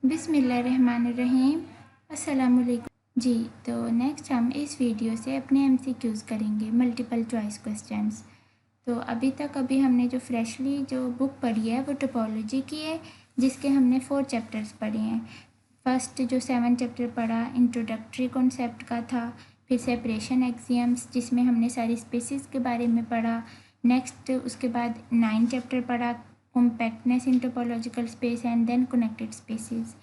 बिस्मिल्लाहिर्रहमानिर्रहीम। अस्सलामुअलैकुम जी। तो नेक्स्ट हम इस वीडियो से अपने एमसीक्यूज़ करेंगे, मल्टीपल चॉइस क्वेश्चंस। तो अभी हमने जो फ्रेशली जो बुक पढ़ी है वो टोपोलॉजी की है, जिसके हमने 4 चैप्टर्स पढ़े हैं। फर्स्ट जो 7 चैप्टर पढ़ा इंट्रोडक्टरी कॉन्सेप्ट का था, फिर सेपरेशन एक्सियम्स जिसमें हमने सारी स्पेसिस के बारे में पढ़ा। नेक्स्ट उसके बाद 9 चैप्टर पढ़ा compactness in topological space and then connected spaces.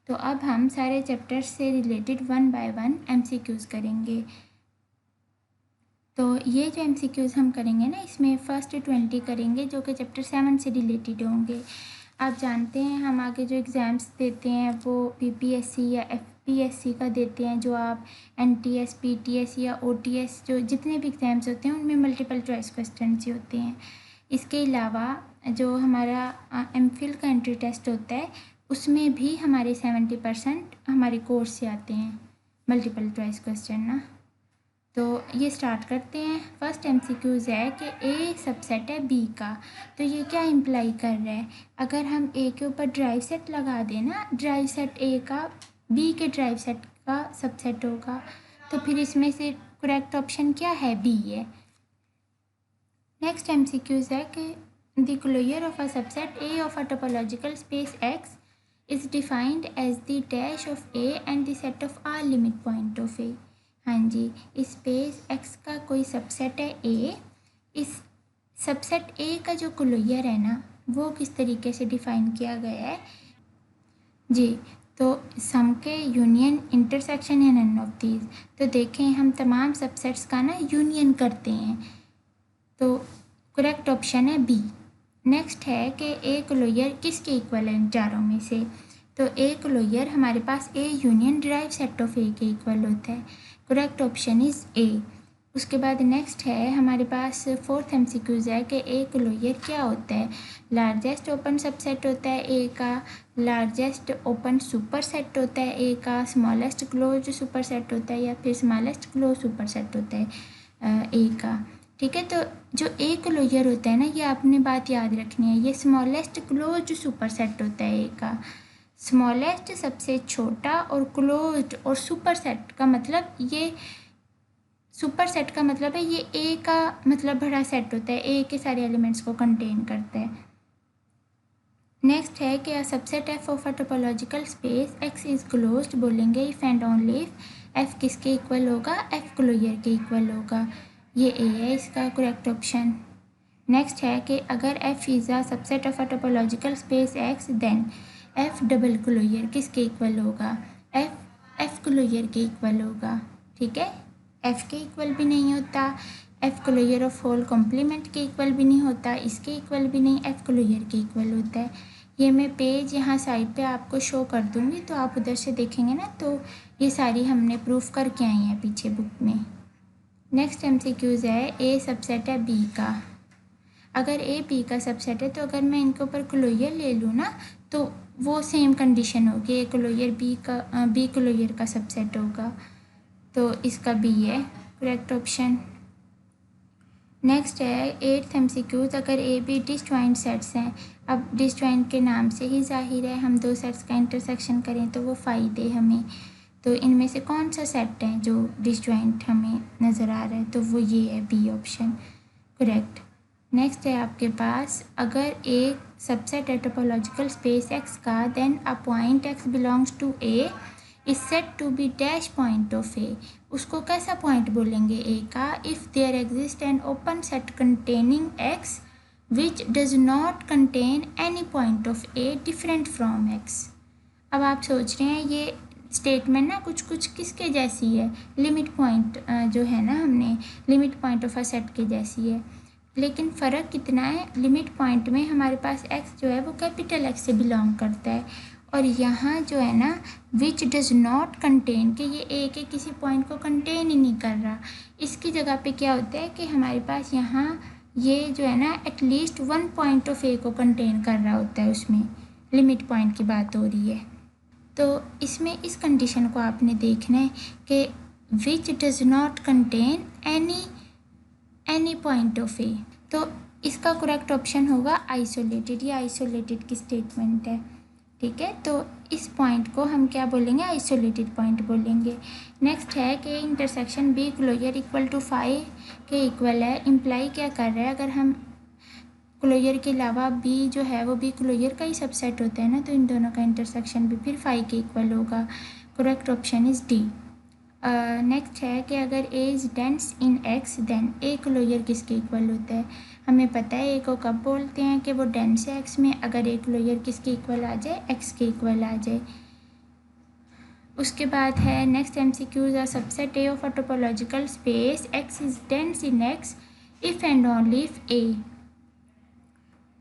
तो अब हम सारे चैप्टर्स से रिलेटेड 1 बाय 1 एमसीक्यूज़ करेंगे। तो ये जो एमसीक्यूज़ हम करेंगे ना, इसमें फर्स्ट 20 करेंगे जो कि चैप्टर 7 से रिलेटेड होंगे। आप जानते हैं हम आगे जो एग्ज़ाम्स देते हैं वो पीपीएससी या एफपीएससी का देते हैं, जो आप एनटीएस, पीटीएस या ओटीएस जो जितने भी एग्ज़ाम्स होते हैं उनमें मल्टीपल चॉइस क्वेश्चन ही होते हैं। इसके अलावा जो हमारा एमफिल का एंट्री टेस्ट होता है उसमें भी हमारे 70% हमारे कोर्स से आते हैं मल्टीपल चॉइस क्वेश्चन ना। तो ये स्टार्ट करते हैं। फर्स्ट एमसीक्यूज़ है कि ए सबसेट है बी का। तो ये क्या इम्प्लाई कर रहा है, अगर हम ए के ऊपर ड्राइव सेट लगा दें ना, ड्राइव सेट ए का बी के ड्राइव सेट का सबसेट होगा, तो फिर इसमें से करेक्ट ऑप्शन क्या है, बी है। नेक्स्ट एमसीक्यूज़ है कि the closure of a subset A of a topological space X is defined as the dash of A and the set of are limit point of A. हाँ जी, इस space X का कोई subset है ए, इस subset A का जो closure है ना वो किस तरीके से डिफाइन किया गया है जी। तो सम के यूनियन इंटरसेक्शन है नन ऑफ दीज। तो देखें हम तमाम सबसेट्स का ना यूनियन करते हैं, तो करेक्ट ऑप्शन है बी। नेक्स्ट है कि ए क्लोजर किसके इक्वल है इन चारों में से। तो ए क्लोजर हमारे पास A union derive set of A के इक्वल होता है। Correct option is A. उसके बाद नेक्स्ट है हमारे पास फोर्थ एमसीक्यूज़ है कि ए क्लोजर क्या होता है। लार्जेस्ट ओपन सबसेट होता है ए का, लार्जेस्ट ओपन सुपर सेट होता है ए का, स्मॉलेस्ट क्लोज सुपर सेट होता है या फिर स्मॉलेस्ट क्लोज सुपर सेट होता है ए का। ठीक है, तो जो ए क्लोजर होता है ना, ये आपने बात याद रखनी है, ये स्मॉलेस्ट क्लोज सुपर सेट होता है ए का। स्मॉलेस्ट सबसे छोटा और क्लोज्ड और सुपर सेट का मतलब ये सुपर सेट का मतलब है ये ए का मतलब बड़ा सेट होता है, ए के सारे एलिमेंट्स को कंटेन करता है। नेक्स्ट है कि subset F of a topological space X is closed, बोलेंगे if and only if F किसके इक्वल होगा, एफ क्लोजर के इक्वल होगा। ये ए है इसका करेक्ट ऑप्शन। नेक्स्ट है कि अगर F is a subset of a topological space X then F double closure किसके इक्वल होगा, एफ क्लोजर के इक्वल होगा। ठीक है, एफ के इक्वल भी नहीं होता, F closure of whole complement के इक्वल भी नहीं होता, इसके इक्वल भी नहीं, एफ क्लोजर के इक्वल होता है। ये मैं पेज यहाँ साइड पे आपको शो कर दूँगी, तो आप उधर से देखेंगे ना, तो ये सारी हमने प्रूफ करके आई हैं पीछे बुक में। नेक्स्ट एमसीक्यूज़ है ए सबसेट है बी का। अगर ए बी का सबसेट है तो अगर मैं इनके ऊपर क्लोजर ले लूँ ना, तो वो सेम कंडीशन होगी, ए क्लोजर बी क्लोजर का सबसेट होगा, तो इसका बी है करेक्ट ऑप्शन। नेक्स्ट है एट्थ एमसीक्यूज, अगर ए बी डिसजॉइंट सेट्स हैं। अब डिसजॉइंट के नाम से ही जाहिर है हम दो सेट्स का इंटरसेक्शन करें तो वो फ़ायदे हमें। तो इनमें से कौन सा सेट है जो डिसजॉइंट हमें नज़र आ रहा है, तो वो ये है बी ऑप्शन करेक्ट। नेक्स्ट है आपके पास, अगर एक सबसेट है टोपोलॉजिकल स्पेस एक्स का, then a point X belongs to A is set to be dash point of A. उसको कैसा पॉइंट बोलेंगे ए का, if there exist an open set containing X which does not contain any point of A different from X. अब आप सोच रहे हैं ये स्टेटमेंट ना कुछ कुछ किसके जैसी है, लिमिट पॉइंट जो है ना, हमने limit point of a set के जैसी है, लेकिन फ़र्क कितना है, लिमिट पॉइंट में हमारे पास x जो है वो कैपिटल X से बिलोंग करता है, और यहाँ जो है ना विच डज नॉट कंटेन के ये ए के किसी पॉइंट को कंटेन ही नहीं कर रहा। इसकी जगह पे क्या होता है कि हमारे पास यहाँ ये जो है ना एटलीस्ट 1 पॉइंट ऑफ ए को कंटेन कर रहा होता है, उसमें लिमिट पॉइंट की बात हो रही है। तो इसमें इस कंडीशन को आपने देखना है कि which does not contain any point of A, तो इसका करेक्ट ऑप्शन होगा आइसोलेटेड। ये आइसोलेटेड की स्टेटमेंट है ठीक है, तो इस पॉइंट को हम क्या बोलेंगे, आइसोलेटेड पॉइंट बोलेंगे। नेक्स्ट है कि intersection B closure equal to 5 के इक्वल है। इम्प्लाई क्या कर रहा है, अगर हम क्लोजर के अलावा बी जो है वो बी क्लोजर का ही सबसेट होता है ना, तो इन दोनों का इंटरसेक्शन भी फिर 5 के इक्वल होगा। Correct option is D. Next है कि अगर A is dense in X then A closure किसके इक्वल होता है। हमें पता है ए को कब बोलते हैं कि वो डेंस है एक्स में, अगर ए क्लोजर किसके इक्वल आ जाए, एक्स के इक्वल आ जाए। उसके बाद है next MCQs are subset A of a topological space X is dense in X if and only if A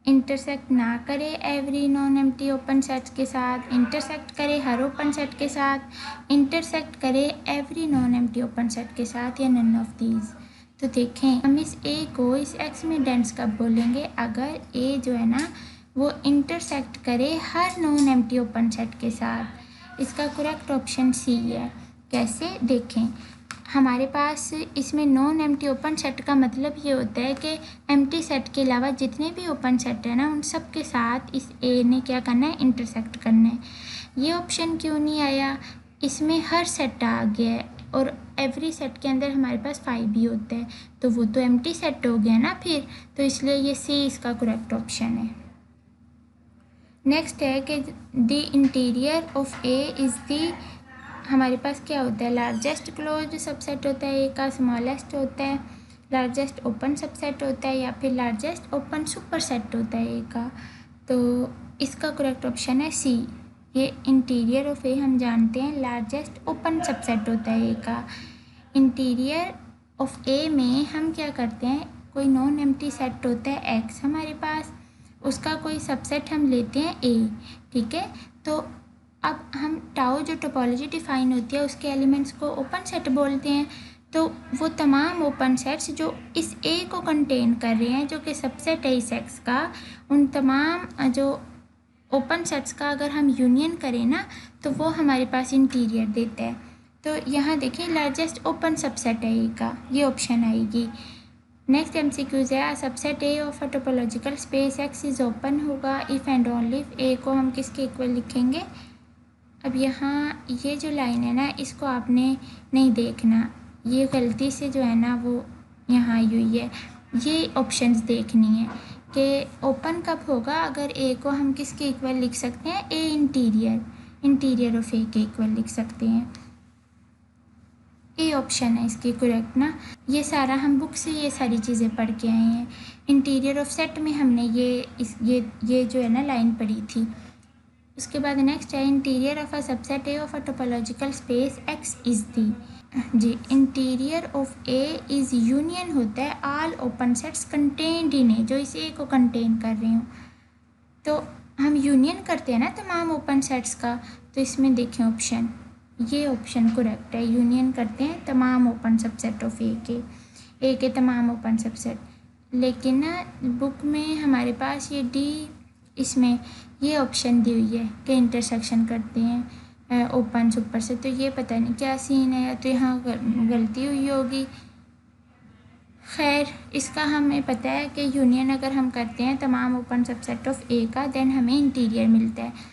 intersect ना करे every non empty open sets के साथ, इंटरसेक्ट करे हर ओपन सेट के साथ, इंटरसेक्ट करे every non empty open set के साथ, या नन ऑफ दीज। तो देखें हम इस ए को इस एक्स में डेंस कब बोलेंगे, अगर ए जो है ना वो इंटरसेक्ट करे हर नॉन एम्प्टी ओपन सेट के साथ। इसका करेक्ट ऑप्शन सी है। कैसे, देखें हमारे पास इसमें नॉन एम्प्टी ओपन सेट का मतलब ये होता है कि एम्प्टी सेट के अलावा जितने भी ओपन सेट है ना उन सब के साथ इस ए ने क्या करना है, इंटरसेक्ट करना है। ये ऑप्शन क्यों नहीं आया, इसमें हर सेट आ गया है और एवरी सेट के अंदर हमारे पास 5 भी होता है, तो वो तो एम्प्टी सेट हो गया ना फिर, तो इसलिए ये सी इसका करेक्ट ऑप्शन है। नेक्स्ट है कि the interior of A is the, हमारे पास क्या होता है, लार्जेस्ट क्लोज्ड सबसेट होता है ए का, स्मॉलेस्ट होता है, लार्जेस्ट ओपन सबसेट होता है, या फिर लार्जेस्ट ओपन सुपरसेट होता है ए का। तो इसका करेक्ट ऑप्शन है सी। ये इंटीरियर ऑफ ए हम जानते हैं लार्जेस्ट ओपन सबसेट होता है ए का। इंटीरियर ऑफ ए में हम क्या करते हैं, कोई नॉन एम्प्टी सेट होता है एक्स हमारे पास, उसका कोई सबसेट हम लेते हैं ए, ठीक है। तो अब हम टाउ जो टोपोलॉजी डिफाइन होती है उसके एलिमेंट्स को ओपन सेट बोलते हैं, तो वो तमाम ओपन सेट्स जो इस ए को कंटेन कर रहे हैं, जो कि सबसेट है इस एक्स का, उन तमाम जो ओपन सेट्स का अगर हम यूनियन करें ना तो वो हमारे पास इंटीरियर देता है। तो यहाँ देखिए लार्जेस्ट ओपन सबसेट है ए का, ये ऑप्शन आएगी। नेक्स्ट MCQs है subset A of a topological space X is open होगा इफ़ एंड ओनली इफ ए को हम किसके इक्वल लिखेंगे। अब यहाँ ये जो लाइन है ना इसको आपने नहीं देखना, ये गलती से जो है ना वो यहाँ आई हुई है, ये ऑप्शंस देखनी है कि ओपन कब होगा, अगर ए को हम किसके इक्वल लिख सकते हैं, ए इंटीरियर ऑफ ए के इक्वल लिख सकते हैं। ए ऑप्शन है इसकी करेक्ट ना। ये सारा हम बुक से ये सारी चीज़ें पढ़ के आए हैं। इंटीरियर ऑफ सेट में हमने ये जो है ना लाइन पढ़ी थी। उसके बाद नेक्स्ट है interior of a subset A of a topological space X is the, जी interior of A is union होता है all open sets contained in A, जो इस ए को कंटेन कर रही हूँ। तो हम यूनियन करते हैं ना तमाम ओपन सेट्स का, तो इसमें देखें ऑप्शन, ये ऑप्शन करेक्ट है, यूनियन करते हैं तमाम ओपन सबसेट ऑफ ए के तमाम ओपन सबसेट। लेकिन ना बुक में हमारे पास ये डी, इसमें ये ऑप्शन दी हुई है कि इंटरसेक्शन करते हैं ओपन सुपर से, तो ये पता नहीं क्या सीन है, तो यहाँ गलती हुई होगी। खैर इसका हमें पता है कि यूनियन अगर हम करते हैं तमाम ओपन सबसेट ऑफ ए का, देन हमें इंटीरियर मिलता है।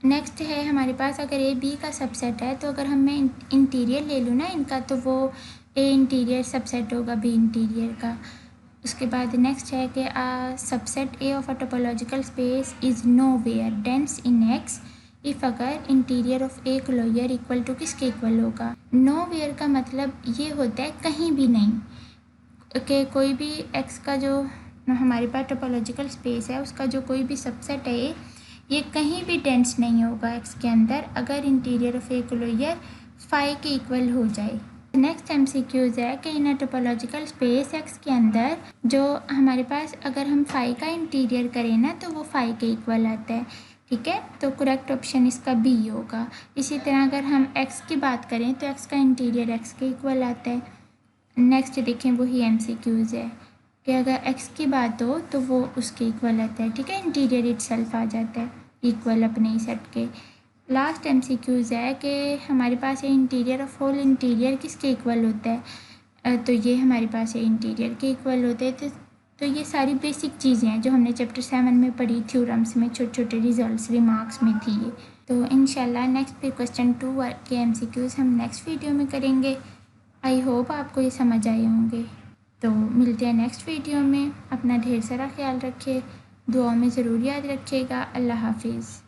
नेक्स्ट है हमारे पास अगर ए बी का सबसेट है, तो अगर मैं इंटीरियर ले लूँ ना इनका, तो वो ए इंटीरियर सबसेट होगा बी इंटीरियर का। उसके बाद नेक्स्ट है कि subset A of a topological space is nowhere dense in X if अगर interior of A closure equal to किसके इक्वल होगा। नो वेयर का मतलब ये होता है कहीं भी नहीं, कि कोई भी एक्स का जो हमारे पास टोपोलॉजिकल स्पेस है उसका जो कोई भी सबसेट है ये कहीं भी डेंस नहीं होगा एक्स के अंदर, अगर इंटीरियर ऑफ ए क्लोजर 5 के इक्वल हो जाए। नेक्स्ट MCQs है कि इन अ टोपोलॉजिकल स्पेस एक्स के अंदर जो हमारे पास अगर हम 5 का इंटीरियर करें ना तो वो 5 के इक्वल आता है, ठीक है। तो करेक्ट ऑप्शन इसका बी होगा। इसी तरह अगर हम एक्स की बात करें तो एक्स का इंटीरियर एक्स के इक्वल आता है। नेक्स्ट देखें वही MCQs है कि अगर एक्स की बात हो तो वो उसके इक्वल आता है, ठीक है, इंटीरियर इटसेल्फ आ जाता है इक्वल अपने ही सेट के। लास्ट MCQs है कि हमारे पास ये इंटीरियर ऑफ होल इंटीरियर किसके इक्वल होता है, तो ये हमारे पास ये इंटीरियर के इक्वल होते हैं। तो तो ये सारी बेसिक चीज़ें हैं जो हमने चैप्टर 7 में पढ़ी, थ्योरम्स में छोटे छोटे रिजल्ट्स रिमार्क्स में थी ये। तो इंशाल्लाह नेक्स्ट पे क्वेश्चन 2 के MCQs हम नेक्स्ट वीडियो में करेंगे। आई होप आपको ये समझ आए होंगे। तो मिलते हैं नेक्स्ट वीडियो में। अपना ढेर सारा ख्याल रखिए, दुआ में ज़रूर याद रखिएगा। अल्लाह हाफिज़।